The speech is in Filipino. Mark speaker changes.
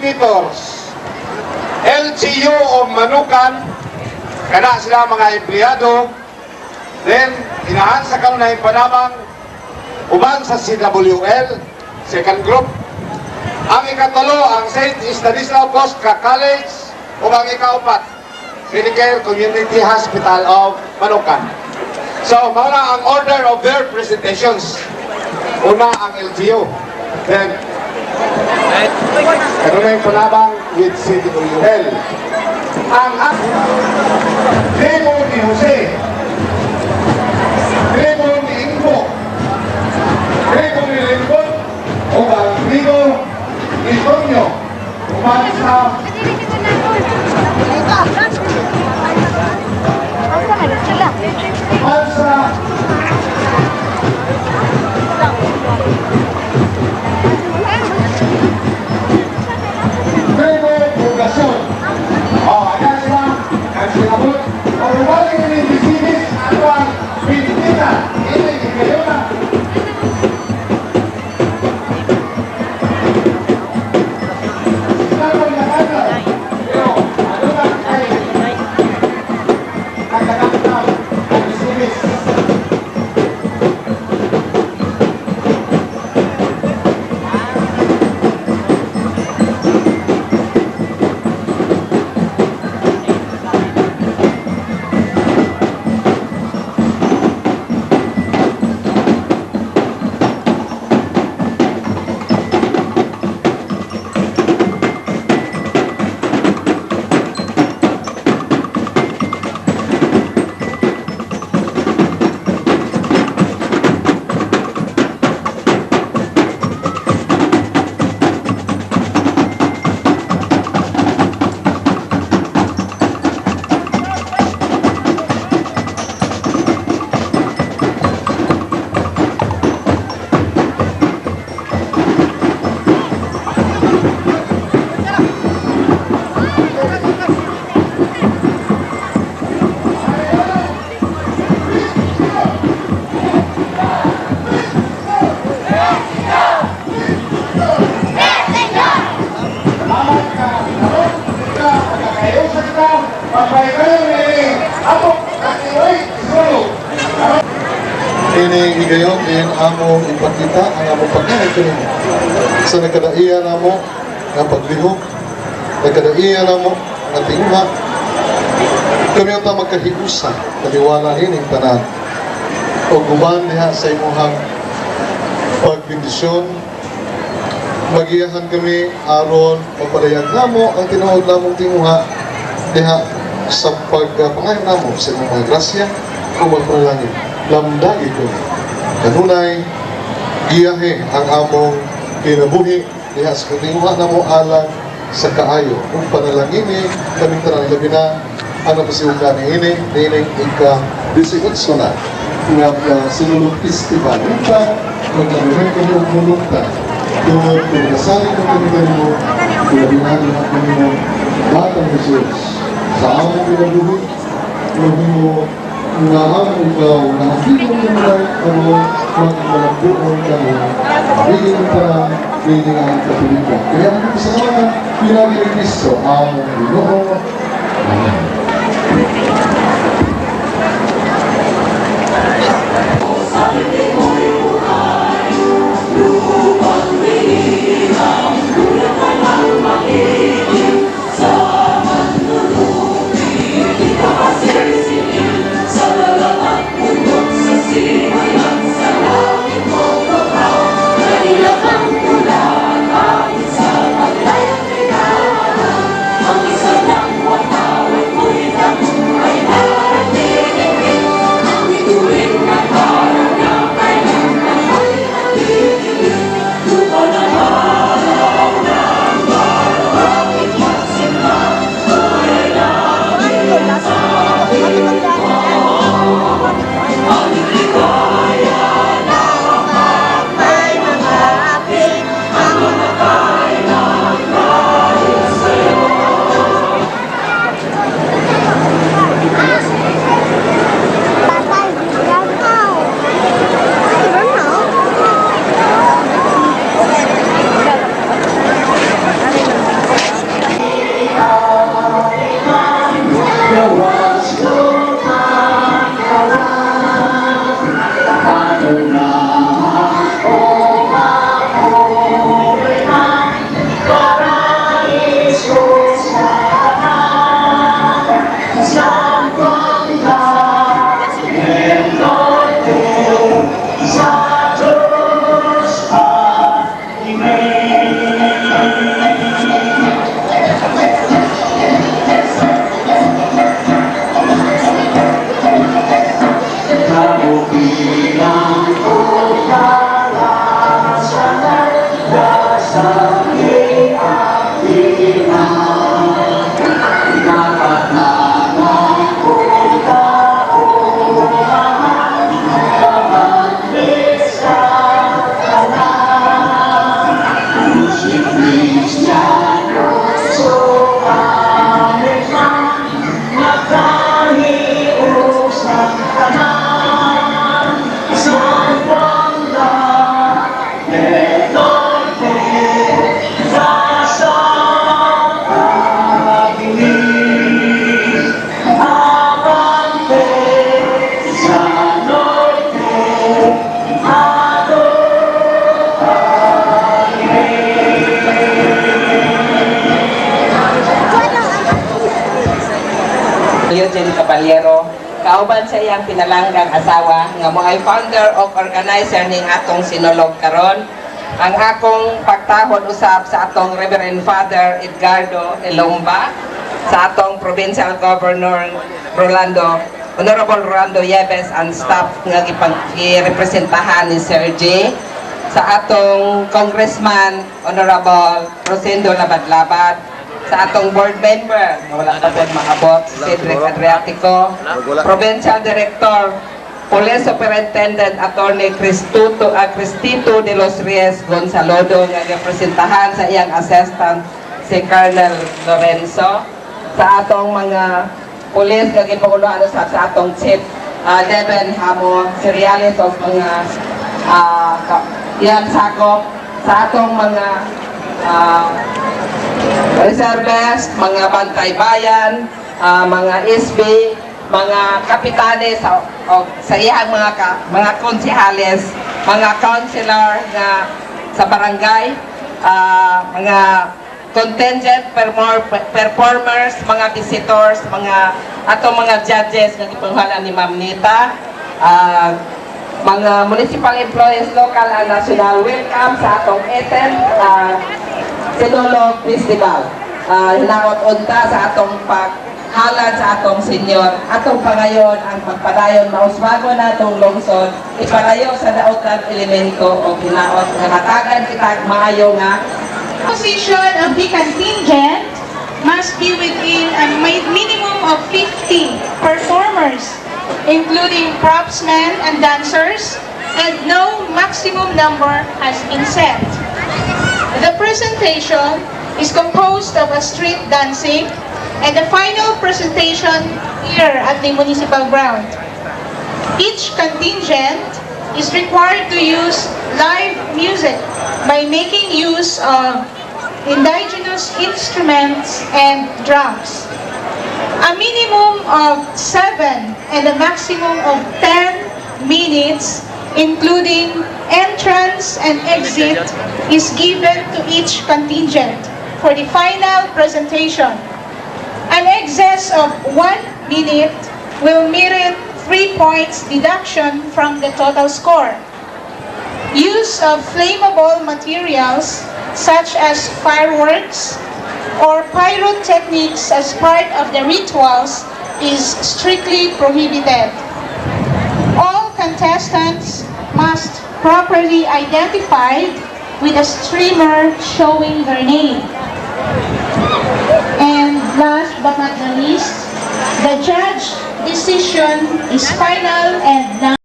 Speaker 1: Visitors, LGU o Manukan, kana sila mga empleyado, then inahan sa kanunay panamang uban sa CWL, second group. Ang ikatulo, ang St. Stanislaus Kostka College, o ang ikaupat, Medicare Community Hospital of Manukan. So, mauna ang order of their presentations. Una ang LGU. Then, ito na yung panabang with CWL. Ang Tribo ni Jose, Tribo ni Ingo, Tribo ni Lincoln, o ang Tribo ni Tonyo, umahan sa
Speaker 2: ini higayon din amo ipakita ang amo pagkain sa nagkadaiya namo nga paglihok, nagkadaiya namo nga tingha kami ang magkahiusa kaliwala hining tanan o guban diha sa imuhang pagbindisyon. Magiyahan kami aron magpadayag namo ang tinuod namong tingha diha sa pagpangayon namo sa imong mga grasya o magpanalangin. Lamdagi ko kanunay giyahe ang among kinabuhi diha sa kutingwa na mo alang sa kaayo kung panalangini kaming tanan labi na ano pasiugan ni ini ika-18 na nga sinulog festival ika maglabihan kami ang mulungta doon kung nasalit ang kami mo kulabinahan ang kami mo batang Jesus sa among kinabuhi labi mo na ang ikaw na hindi mo naman o magmalabuon kami bigyan para bigyan ang kapilitan. Kaya ang kasalanan pinagi ni Kristo ang Ginoo. Amen.
Speaker 3: Ang isa lang wala, mo'y damong ay Caballero, kauban sa iyang pinalanggang asawa nga mo ay founder o organizer ning atong sinulog karon. Ang akong pagtahod usab sa atong Reverend Father Edgardo Elomba, sa atong Provincial Governor Honorable Rolando Yebes and staff nga girepresentahan ni Sir J, sa atong Congressman Honorable Rosendo Labad-Labad, sa atong board member na wala pa po maabot, Cedric Adriatico, Provincial Director Police Superintendent Attorney Cristito de los Reyes Gonzalodo nga representahan sa iyang assistant si Colonel Lorenzo, sa atong mga police nga gipanguluhan sa atong chief Devin Hamo Seriales of mga iyang sakop, sa atong mga reserves, mga bantay bayan, mga SB, mga kapitanes sa iyang mga konsehales, mga councilor nga sa barangay, mga contingent performers, mga visitors, atong mga judges nga gipanghalan ni Ma'am Nita, mga municipal employees, local and national, welcome sa atong 18th Sinulog Festival. Hinaot unta sa atong halad sa atong senyor, atong pangayon ang pagpadayon mauswago na itong lungsod, ipalayo sa daotan elemento o hinaot nga hatagan kita maayo nga
Speaker 4: Position of the contingent must be within a minimum of 50 performers, including propsmen and dancers, and no maximum number has been set. The presentation is composed of a street dancing and the final presentation here at the municipal ground. Each contingent is required to use live music by making use of indigenous instruments and drums. A minimum of 7 and a maximum of 10 minutes, including entrance and exit, is given to each contingent for the final presentation. An excess of 1 minute will merit 3 points deduction from the total score. Use of flammable materials such as fireworks or pyrotechnics as part of the rituals is strictly prohibited. All contestants must properly identified with a streamer showing their name. And last but not the least, the judge decision is final and